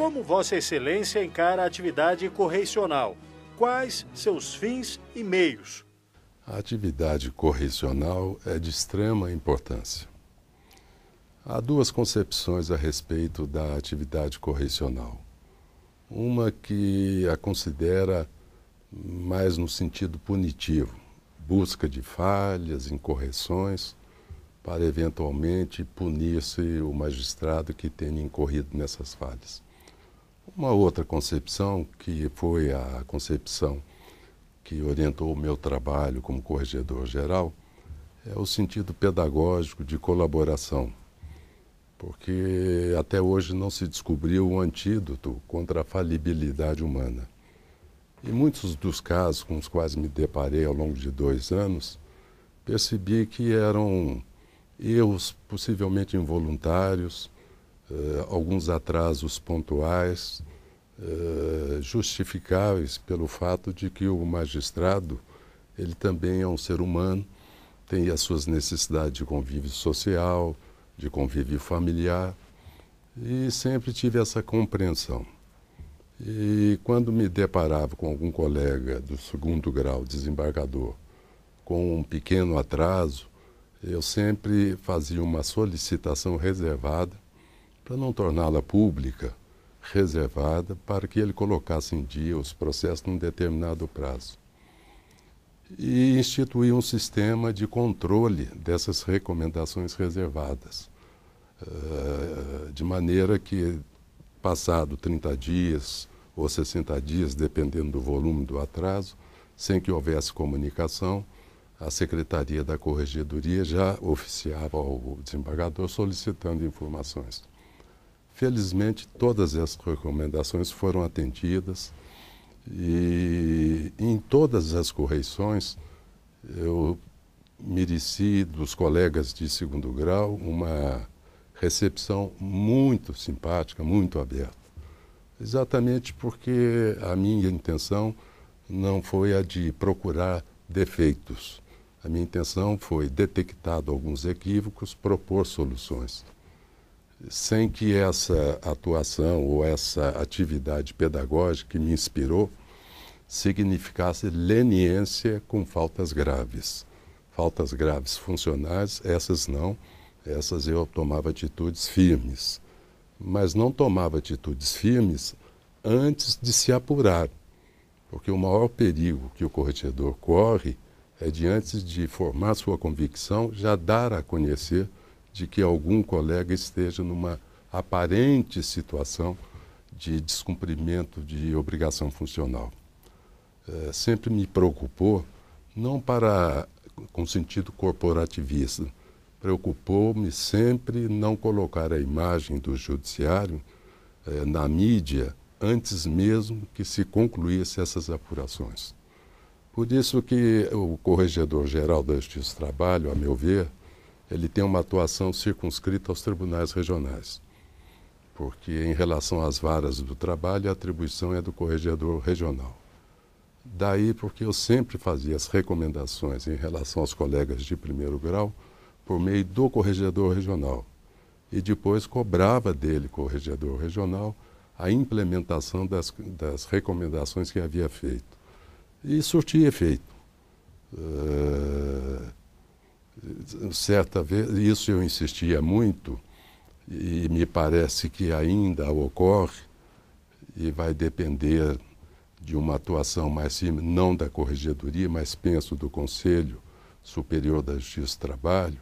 Como Vossa Excelência encara a atividade correicional? Quais seus fins e meios? A atividade correicional é de extrema importância. Há duas concepções a respeito da atividade correicional. Uma que a considera mais no sentido punitivo, busca de falhas, incorreções, para eventualmente punir-se o magistrado que tenha incorrido nessas falhas. Uma outra concepção, que foi a concepção que orientou o meu trabalho como corregedor geral, é o sentido pedagógico de colaboração, porque até hoje não se descobriu o antídoto contra a falibilidade humana. Em muitos dos casos com os quais me deparei ao longo de 2 anos, percebi que eram erros possivelmente involuntários, alguns atrasos pontuais, justificáveis pelo fato de que o magistrado, ele também é um ser humano, tem as suas necessidades de convívio social, de convívio familiar, e sempre tive essa compreensão. E quando me deparava com algum colega do 2º grau, desembargador, com um pequeno atraso, eu sempre fazia uma solicitação reservada, para não torná-la pública, reservada, para que ele colocasse em dia os processos num determinado prazo. E instituí um sistema de controle dessas recomendações reservadas, de maneira que, passado 30 dias ou 60 dias, dependendo do volume do atraso, sem que houvesse comunicação, a Secretaria da Corregedoria já oficiava ao desembargador solicitando informações. Felizmente, todas essas recomendações foram atendidas e em todas as correições eu mereci dos colegas de 2º grau uma recepção muito simpática, muito aberta. Exatamente porque a minha intenção não foi a de procurar defeitos. A minha intenção foi, detectado alguns equívocos, propor soluções, sem que essa atuação ou essa atividade pedagógica que me inspirou significasse leniência com faltas graves. Faltas graves funcionais, essas não, essas eu tomava atitudes firmes, mas não tomava atitudes firmes antes de se apurar, porque o maior perigo que o corregedor corre é de, antes de formar sua convicção, já dar a conhecer de que algum colega esteja numa aparente situação de descumprimento de obrigação funcional. Sempre me preocupou, não com sentido corporativista, preocupou-me sempre não colocar a imagem do judiciário na mídia antes mesmo que se concluísse essas apurações. Por isso que o Corregedor-Geral da Justiça do Trabalho, a meu ver, ele tem uma atuação circunscrita aos tribunais regionais, porque em relação às varas do trabalho, a atribuição é do Corregedor Regional. Daí porque eu sempre fazia as recomendações em relação aos colegas de 1º grau por meio do Corregedor Regional e depois cobrava dele, Corregedor Regional, a implementação das recomendações que havia feito. E surtia efeito. Certa vez, isso eu insistia muito, e me parece que ainda ocorre, e vai depender de uma atuação mais firme, não da Corregedoria, mas penso do Conselho Superior da Justiça do Trabalho,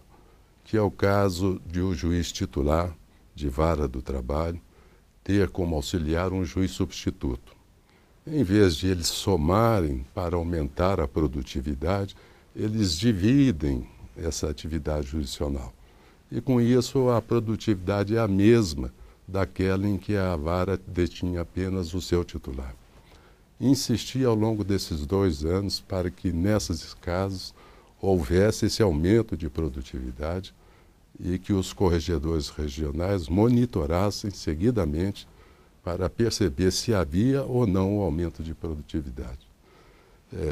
que é o caso de o juiz titular de vara do trabalho ter como auxiliar um juiz substituto. Em vez de eles somarem para aumentar a produtividade, eles dividem essa atividade jurisdicional. E com isso a produtividade é a mesma daquela em que a vara detinha apenas o seu titular. Insisti ao longo desses 2 anos para que nesses casos houvesse esse aumento de produtividade e que os corregedores regionais monitorassem seguidamente para perceber se havia ou não um aumento de produtividade.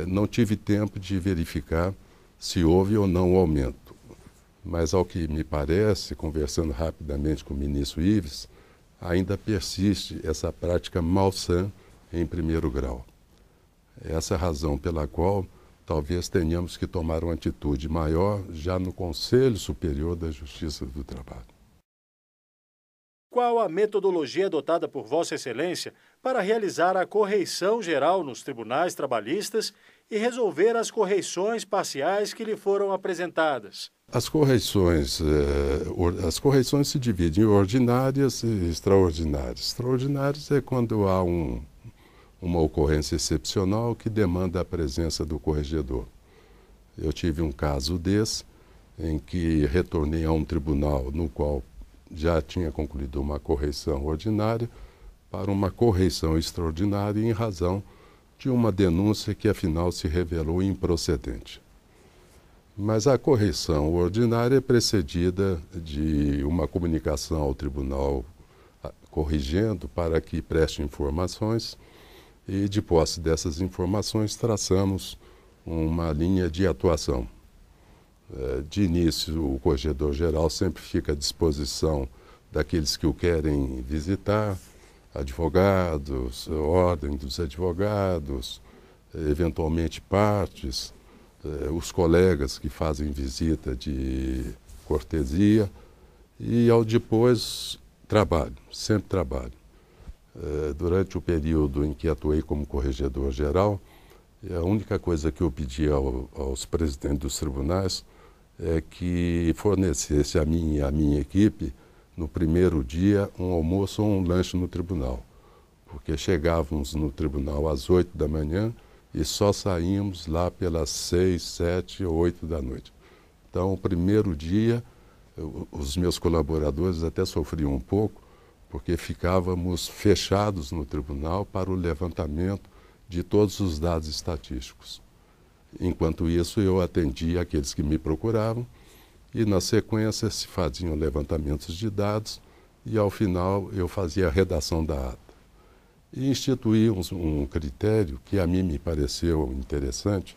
Não tive tempo de verificar se houve ou não um aumento, mas ao que me parece, conversando rapidamente com o ministro Ives, ainda persiste essa prática malsã em primeiro grau. Essa é a razão pela qual talvez tenhamos que tomar uma atitude maior já no Conselho Superior da Justiça do Trabalho. Qual a metodologia adotada por Vossa Excelência para realizar a correição geral nos tribunais trabalhistas e resolver as correições parciais que lhe foram apresentadas? As correições se dividem em ordinárias e extraordinárias. Extraordinárias é quando há uma ocorrência excepcional que demanda a presença do corregedor. Eu tive um caso desse, em que retornei a um tribunal no qual já tinha concluído uma correição ordinária para uma correição extraordinária em razão de uma denúncia que afinal se revelou improcedente. Mas a correição ordinária é precedida de uma comunicação ao tribunal corrigendo para que preste informações e, de posse dessas informações, traçamos uma linha de atuação. De início, o corregedor-geral sempre fica à disposição daqueles que o querem visitar, advogados, ordem dos advogados, eventualmente partes, os colegas que fazem visita de cortesia e, ao depois, trabalho, sempre trabalho. Durante o período em que atuei como corregedor-geral, a única coisa que eu pedi aos presidentes dos tribunais é que fornecesse a mim e a minha equipe, no primeiro dia, um almoço ou um lanche no tribunal. Porque chegávamos no tribunal às 8 da manhã e só saímos lá pelas 6, 7 ou 8 da noite. Então, o primeiro dia, os meus colaboradores até sofriam um pouco, porque ficávamos fechados no tribunal para o levantamento de todos os dados estatísticos. Enquanto isso, eu atendia aqueles que me procuravam e, na sequência, se faziam levantamentos de dados e, ao final, eu fazia a redação da ata. E instituímos um critério que a mim me pareceu interessante,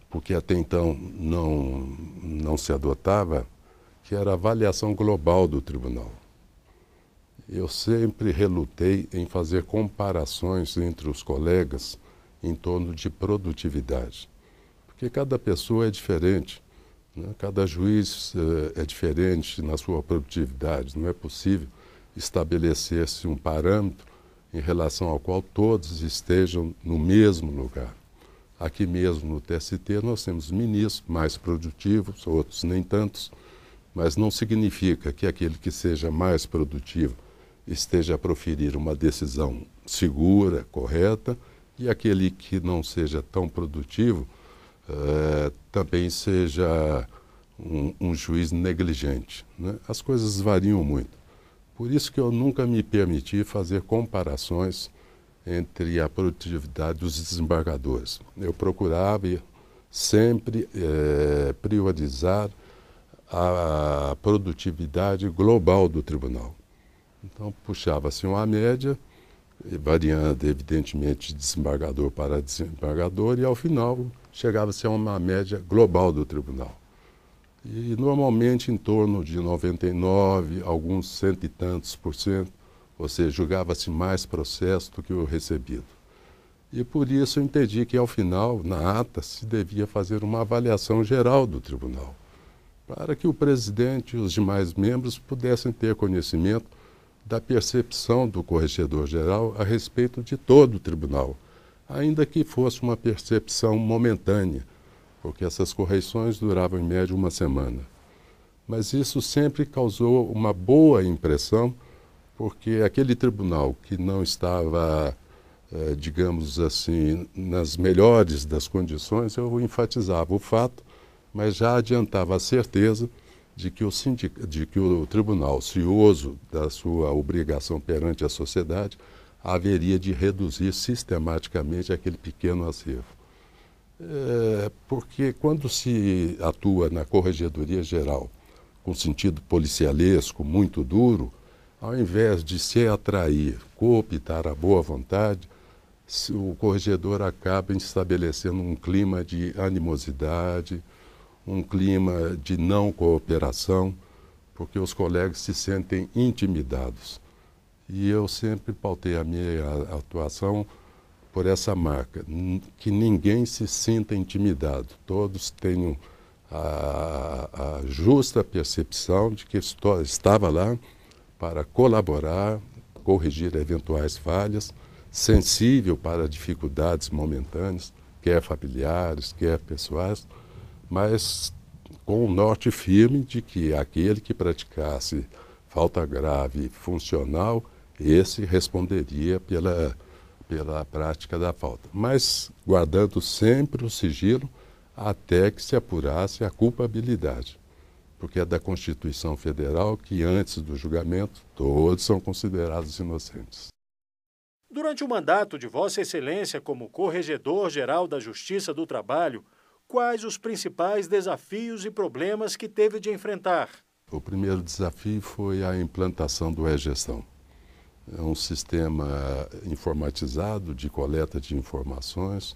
porque até então não se adotava, que era a avaliação global do tribunal. Eu sempre relutei em fazer comparações entre os colegas em torno de produtividade, porque cada pessoa é diferente, né? Cada juiz é diferente na sua produtividade. Não é possível estabelecer-se um parâmetro em relação ao qual todos estejam no mesmo lugar. Aqui mesmo no TST nós temos ministros mais produtivos, outros nem tantos, mas não significa que aquele que seja mais produtivo esteja a proferir uma decisão segura, correta, e aquele que não seja tão produtivo também seja um juiz negligente, né? As coisas variam muito. Por isso que eu nunca me permiti fazer comparações entre a produtividade dos desembargadores. Eu procurava sempre priorizar a produtividade global do tribunal. Então, puxava-se uma média, variando, evidentemente, de desembargador para desembargador, e, ao final, chegava-se a uma média global do tribunal. E, normalmente, em torno de 99%, alguns cento e tantos %, ou seja, julgava-se mais processo do que o recebido. E, por isso, eu entendi que, ao final, na ata, se devia fazer uma avaliação geral do tribunal, para que o presidente e os demais membros pudessem ter conhecimento da percepção do corregedor-geral a respeito de todo o tribunal, ainda que fosse uma percepção momentânea, porque essas correições duravam em média uma semana. Mas isso sempre causou uma boa impressão, porque aquele tribunal que não estava, digamos assim, nas melhores das condições, eu enfatizava o fato, mas já adiantava a certeza de que o tribunal, cioso da sua obrigação perante a sociedade, haveria de reduzir sistematicamente aquele pequeno acervo. Porque quando se atua na corregedoria geral com sentido policialesco muito duro, ao invés de se atrair, cooptar a boa vontade, o corregedor acaba estabelecendo um clima de animosidade, um clima de não cooperação, porque os colegas se sentem intimidados. E eu sempre pautei a minha atuação por essa marca, que ninguém se sinta intimidado, todos tenham a justa percepção de que estava lá para colaborar, corrigir eventuais falhas, sensível para dificuldades momentâneas, quer familiares, quer pessoais, mas com o norte firme de que aquele que praticasse falta grave funcional, esse responderia pela prática da falta, mas guardando sempre o sigilo até que se apurasse a culpabilidade, porque é da Constituição Federal que antes do julgamento todos são considerados inocentes. Durante o mandato de Vossa Excelência como Corregedor-Geral da Justiça do Trabalho, quais os principais desafios e problemas que teve de enfrentar? O primeiro desafio foi a implantação do e-Gestão. É um sistema informatizado de coleta de informações,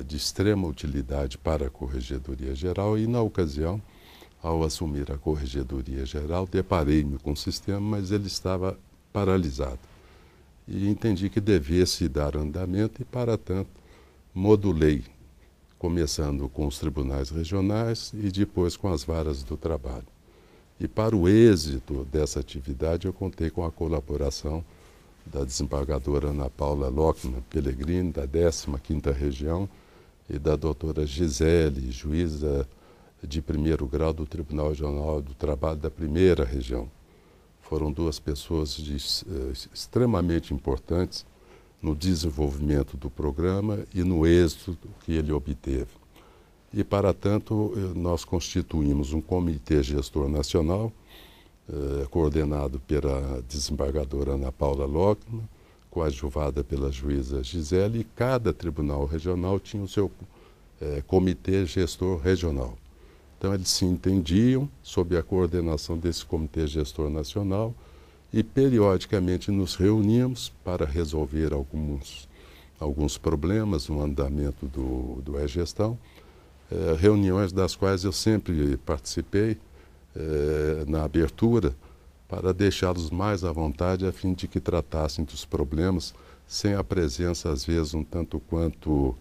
de extrema utilidade para a Corregedoria Geral e, na ocasião, ao assumir a Corregedoria Geral, deparei-me com o sistema, mas ele estava paralisado. E entendi que devia-se dar andamento e, para tanto, modulei, começando com os tribunais regionais e depois com as varas do trabalho. E para o êxito dessa atividade, eu contei com a colaboração da desembargadora Ana Paula Lockman Pellegrini, da 15ª Região, e da doutora Gisele, juíza de primeiro grau do Tribunal Regional do Trabalho da 1ª Região. Foram duas pessoas extremamente importantes no desenvolvimento do programa e no êxito que ele obteve. E, para tanto, nós constituímos um comitê gestor nacional, coordenado pela desembargadora Ana Paula Lockman, coadjuvada pela juíza Gisele, e cada tribunal regional tinha o seu comitê gestor regional. Então, eles se entendiam sob a coordenação desse comitê gestor nacional e, periodicamente, nos reuníamos para resolver alguns problemas no andamento do e-Gestão, reuniões das quais eu sempre participei na abertura para deixá-los mais à vontade a fim de que tratassem dos problemas sem a presença, às vezes, um tanto quanto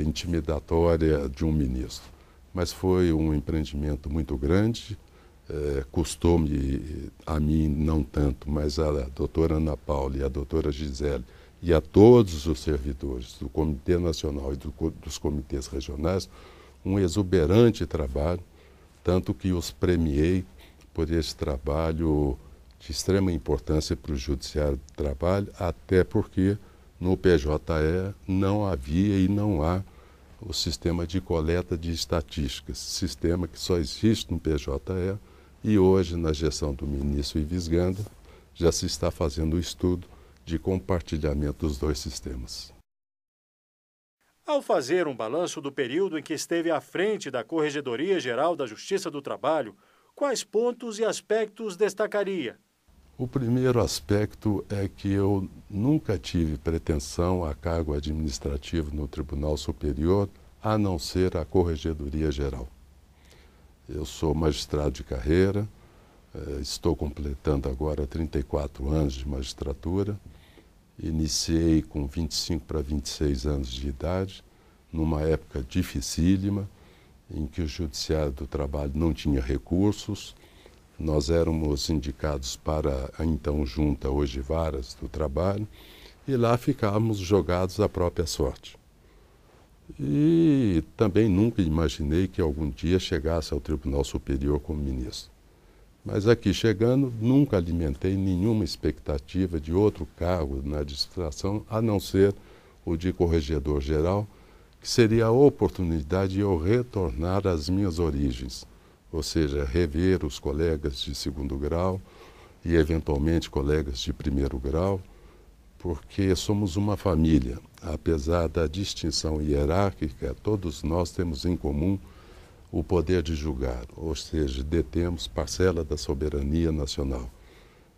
intimidatória de um ministro. Mas foi um empreendimento muito grande, custou-me, a mim não tanto, mas a doutora Ana Paula e a doutora Gisele e a todos os servidores do Comitê Nacional e dos comitês regionais, um exuberante trabalho, tanto que os premiei por esse trabalho de extrema importância para o Judiciário do Trabalho, até porque no PJE não havia e não há o sistema de coleta de estatísticas, sistema que só existe no PJE, e hoje, na gestão do ministro Ives Ganda, já se está fazendo o estudo de compartilhamento dos dois sistemas. Ao fazer um balanço do período em que esteve à frente da Corregedoria Geral da Justiça do Trabalho, quais pontos e aspectos destacaria? O primeiro aspecto é que eu nunca tive pretensão a cargo administrativo no Tribunal Superior, a não ser a Corregedoria Geral. Eu sou magistrado de carreira, estou completando agora 34 anos de magistratura, iniciei com 25 para 26 anos de idade, numa época dificílima, em que o Judiciário do Trabalho não tinha recursos. Nós éramos indicados para a então junta, hoje varas do trabalho, e lá ficávamos jogados à própria sorte. E também nunca imaginei que algum dia chegasse ao Tribunal Superior como ministro. Mas aqui chegando, nunca alimentei nenhuma expectativa de outro cargo na administração, a não ser o de corregedor-geral, que seria a oportunidade de eu retornar às minhas origens, ou seja, rever os colegas de segundo grau e, eventualmente, colegas de primeiro grau, porque somos uma família. Apesar da distinção hierárquica, todos nós temos em comum o poder de julgar, ou seja, detemos parcela da soberania nacional.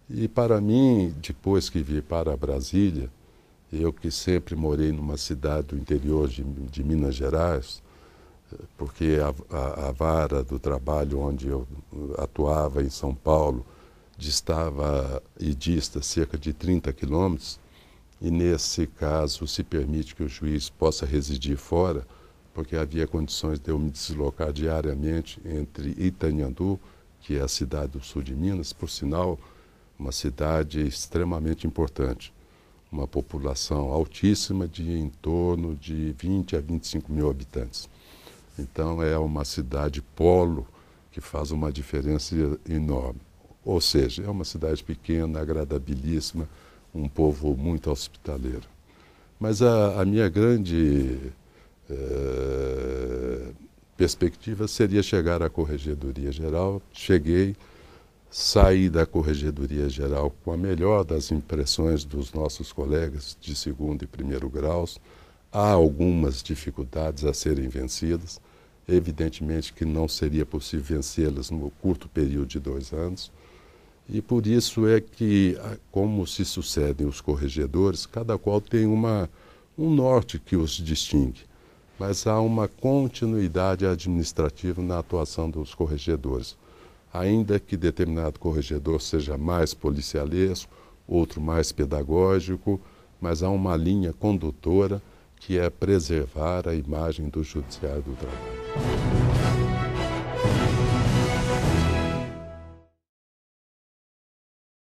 E para mim, depois que vim para Brasília, eu que sempre morei numa cidade do interior de Minas Gerais, porque a vara do trabalho onde eu atuava em São Paulo distava e dista cerca de 30 quilômetros, e nesse caso se permite que o juiz possa residir fora, porque havia condições de eu me deslocar diariamente entre Itanhandu, que é a cidade do sul de Minas, por sinal, uma cidade extremamente importante, uma população altíssima de em torno de 20 a 25 mil habitantes. Então é uma cidade polo que faz uma diferença enorme. Ou seja, é uma cidade pequena, agradabilíssima, um povo muito hospitaleiro. Mas a minha grande perspectiva seria chegar à Corregedoria Geral. Cheguei, saí da Corregedoria Geral com a melhor das impressões dos nossos colegas de segundo e primeiro graus. Há algumas dificuldades a serem vencidas. Evidentemente que não seria possível vencê-las no curto período de 2 anos. E por isso é que, como se sucedem os corregedores, cada qual tem um norte que os distingue. Mas há uma continuidade administrativa na atuação dos corregedores. Ainda que determinado corregedor seja mais policialesco, outro mais pedagógico, mas há uma linha condutora que é preservar a imagem do Judiciário do Trabalho.